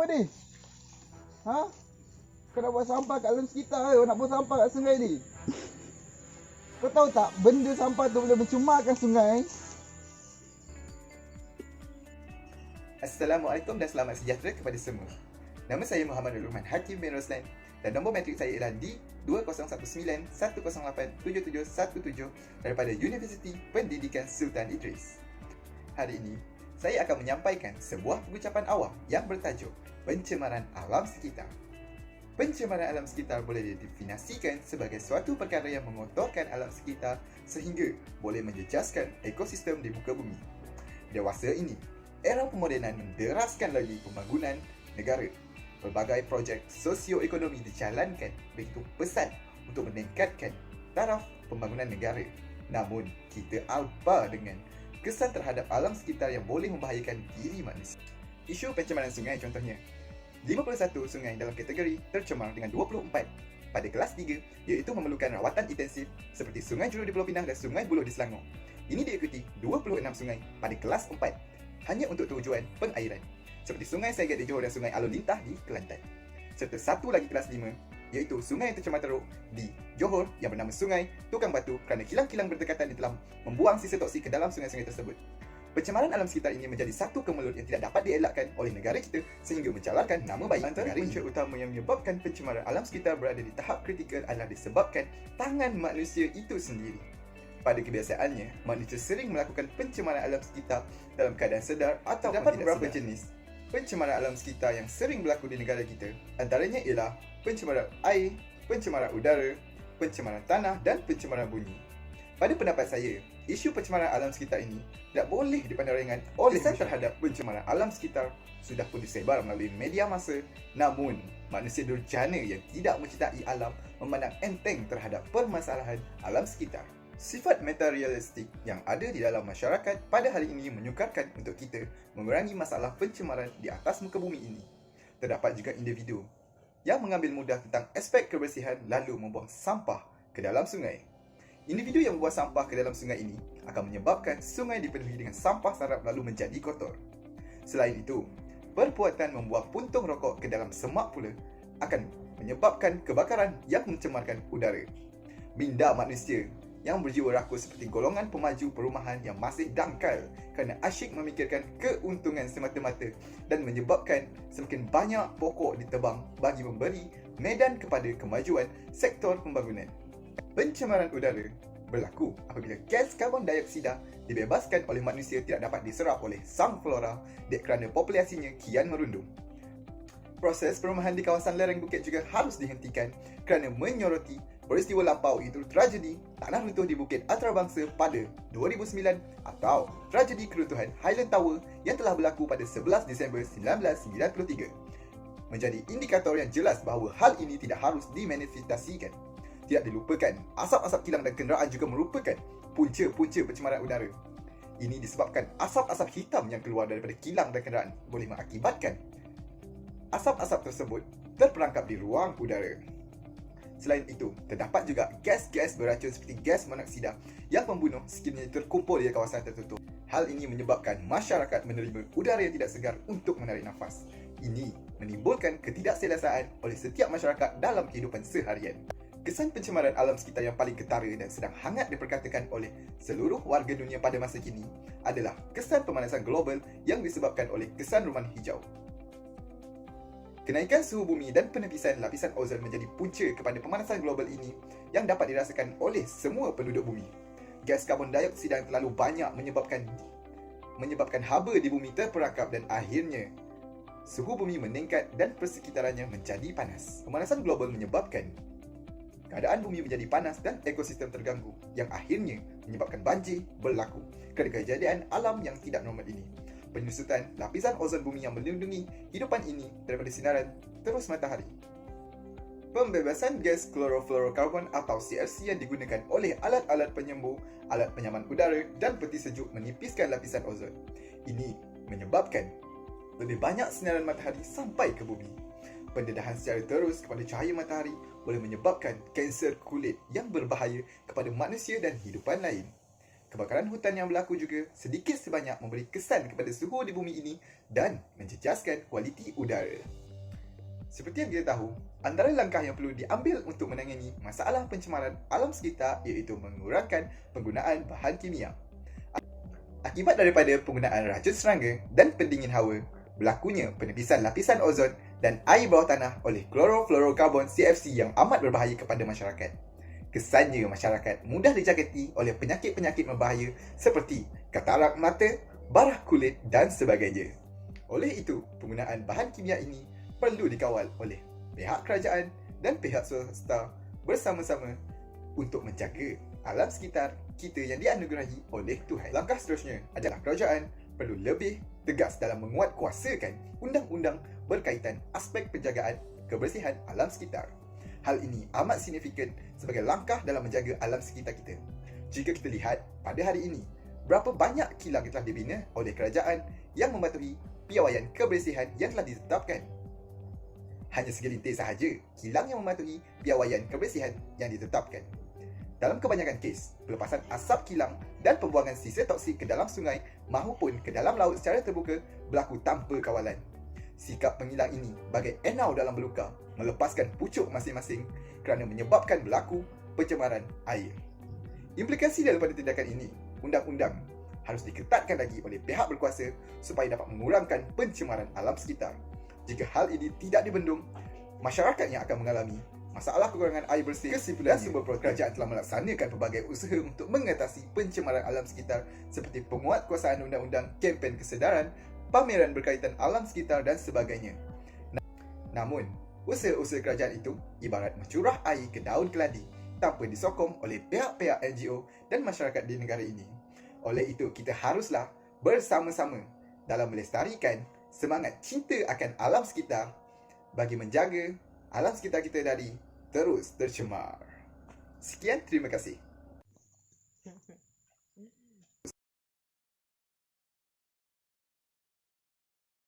ni? Ha? Kau nak buat sampah kat alam sekitar ke? Nak buat sampah kat sungai ni? Kau tahu tak, benda sampah tu boleh mencemarkan sungai. Assalamualaikum dan selamat sejahtera kepada semua. Nama saya Muhammad Rahman Hakim bin Roslan dan nombor matrik saya ialah D2019-108-7717 daripada Universiti Pendidikan Sultan Idris. Hari ini, saya akan menyampaikan sebuah pengucapan awam yang bertajuk pencemaran alam sekitar. Pencemaran alam sekitar boleh didefinisikan sebagai suatu perkara yang mengotorkan alam sekitar sehingga boleh menjejaskan ekosistem di muka bumi. Dewasa ini, era pemodenan menderaskan lagi pembangunan negara. Pelbagai projek sosioekonomi dijalankan begitu pesat untuk meningkatkan taraf pembangunan negara. Namun, kita alpa dengan kesan terhadap alam sekitar yang boleh membahayakan diri manusia. Isu pencemaran sungai contohnya. 51 sungai dalam kategori tercemar dengan 24 pada kelas 3 iaitu memerlukan rawatan intensif seperti Sungai Juru di Pulau Pinang dan Sungai Buloh di Selangor. Ini diikuti 26 sungai pada kelas 4 hanya untuk tujuan pengairan seperti Sungai Segat di Johor dan Sungai Alor Lintah di Kelantan. Serta satu lagi kelas 5 iaitu sungai yang tercemar teruk di Johor yang bernama Sungai Tukang Batu kerana kilang-kilang berdekatan telah membuang sisa toksik ke dalam sungai-sungai tersebut. Pencemaran alam sekitar ini menjadi satu kemelut yang tidak dapat dielakkan oleh negara kita sehingga mencalarkan nama baik negara. Antara punca utama yang menyebabkan pencemaran alam sekitar berada di tahap kritikal adalah disebabkan tangan manusia itu sendiri. Pada kebiasaannya, manusia sering melakukan pencemaran alam sekitar dalam keadaan sedar atau terdapat beberapa jenis pencemaran alam sekitar yang sering berlaku di negara kita. Antaranya ialah pencemaran air, pencemaran udara, pencemaran tanah dan pencemaran bunyi. Pada pendapat saya, isu pencemaran alam sekitar ini tidak boleh dipandang ringan oleh kesan terhadap pencemaran alam sekitar sudah pun disebar melalui media massa. Namun, manusia durjana yang tidak mencintai alam memandang enteng terhadap permasalahan alam sekitar. Sifat materialistik yang ada di dalam masyarakat pada hari ini menyukarkan untuk kita mengurangi masalah pencemaran di atas muka bumi ini. Terdapat juga individu yang mengambil mudah tentang aspek kebersihan lalu membuang sampah ke dalam sungai. Individu yang membuang sampah ke dalam sungai ini akan menyebabkan sungai dipenuhi dengan sampah sarap lalu menjadi kotor. Selain itu, perbuatan membuang puntung rokok ke dalam semak pula akan menyebabkan kebakaran yang mencemarkan udara. Minda manusia yang berjiwa rakus seperti golongan pemaju perumahan yang masih dangkal kerana asyik memikirkan keuntungan semata-mata dan menyebabkan semakin banyak pokok ditebang bagi memberi medan kepada kemajuan sektor pembangunan. Pencemaran udara berlaku apabila gas karbon dioksida dibebaskan oleh manusia tidak dapat diserap oleh sang flora kerana populasinya kian merundum. Proses perumahan di kawasan lereng bukit juga harus dihentikan kerana menyoroti peristiwa lampau iaitu tragedi tanah runtuh di Bukit Antarabangsa pada 2009 atau tragedi keruntuhan Highland Tower yang telah berlaku pada 11 Disember 1993. Menjadi indikator yang jelas bahawa hal ini tidak harus dimanifestasikan. Tidak dilupakan, asap-asap kilang dan kenderaan juga merupakan punca-punca pencemaran udara. Ini disebabkan asap-asap hitam yang keluar daripada kilang dan kenderaan boleh mengakibatkan asap-asap tersebut terperangkap di ruang udara. Selain itu, terdapat juga gas-gas beracun seperti gas monoksida yang membunuh sekiranya terkumpul di kawasan tertutup. Hal ini menyebabkan masyarakat menerima udara yang tidak segar untuk menarik nafas. Ini menimbulkan ketidakselesaan oleh setiap masyarakat dalam kehidupan seharian. Kesan pencemaran alam sekitar yang paling ketara dan sedang hangat diperkatakan oleh seluruh warga dunia pada masa kini adalah kesan pemanasan global yang disebabkan oleh kesan rumah hijau. Kenaikan suhu bumi dan penepisan lapisan ozon menjadi punca kepada pemanasan global ini yang dapat dirasakan oleh semua penduduk bumi. Gas karbon dioksida yang terlalu banyak menyebabkan haba di bumi terperangkap dan akhirnya suhu bumi meningkat dan persekitarannya menjadi panas. Pemanasan global menyebabkan keadaan bumi menjadi panas dan ekosistem terganggu yang akhirnya menyebabkan banjir berlaku kerana kejadian alam yang tidak normal ini. Penyusutan lapisan ozon bumi yang melindungi hidupan ini daripada sinaran terus matahari. Pembebasan gas klorofluorokarbon atau CFC yang digunakan oleh alat-alat penyembuh, alat penyaman udara dan peti sejuk menipiskan lapisan ozon. Ini menyebabkan lebih banyak sinaran matahari sampai ke bumi. Pendedahan secara terus kepada cahaya matahari boleh menyebabkan kanser kulit yang berbahaya kepada manusia dan hidupan lain. Kebakaran hutan yang berlaku juga sedikit sebanyak memberi kesan kepada suhu di bumi ini dan menjejaskan kualiti udara. Seperti yang kita tahu, antara langkah yang perlu diambil untuk menangani masalah pencemaran alam sekitar iaitu mengurangkan penggunaan bahan kimia. Akibat daripada penggunaan racun serangga dan pendingin hawa, berlakunya penipisan lapisan ozon dan air bawah tanah oleh klorofluorokarbon CFC yang amat berbahaya kepada masyarakat. Kesannya masyarakat mudah dijangkiti oleh penyakit-penyakit berbahaya seperti katarak mata, barah kulit dan sebagainya. Oleh itu, penggunaan bahan kimia ini perlu dikawal oleh pihak kerajaan dan pihak swasta bersama-sama untuk menjaga alam sekitar kita yang dianugerahi oleh Tuhan. Langkah seterusnya adalah kerajaan perlu lebih tegas dalam menguatkuasakan undang-undang berkaitan aspek penjagaan kebersihan alam sekitar. Hal ini amat signifikan sebagai langkah dalam menjaga alam sekitar kita. Jika kita lihat pada hari ini, berapa banyak kilang yang telah dibina oleh kerajaan yang mematuhi piawaian kebersihan yang telah ditetapkan. Hanya segelintir sahaja kilang yang mematuhi piawaian kebersihan yang ditetapkan. Dalam kebanyakan kes, pelepasan asap kilang dan pembuangan sisa toksik ke dalam sungai maupun ke dalam laut secara terbuka berlaku tanpa kawalan. Sikap pengilang ini bagai enau dalam beluka, melepaskan pucuk masing-masing kerana menyebabkan berlaku pencemaran air. Implikasi daripada tindakan ini, undang-undang harus diketatkan lagi oleh pihak berkuasa supaya dapat mengurangkan pencemaran alam sekitar. Jika hal ini tidak dibendung, masyarakat yang akan mengalami masalah kekurangan air bersih. Kesimpulan sumber kerajaan telah melaksanakan pelbagai usaha untuk mengatasi pencemaran alam sekitar seperti penguatkuasaan undang-undang, kempen kesedaran, pameran berkaitan alam sekitar dan sebagainya. Namun, usaha-usaha kerajaan itu ibarat mencurah air ke daun keladi tanpa disokong oleh pihak-pihak NGO dan masyarakat di negara ini. Oleh itu, kita haruslah bersama-sama dalam melestarikan semangat cinta akan alam sekitar bagi menjaga alam sekitar kita dari terus tercemar. Sekian, terima kasih.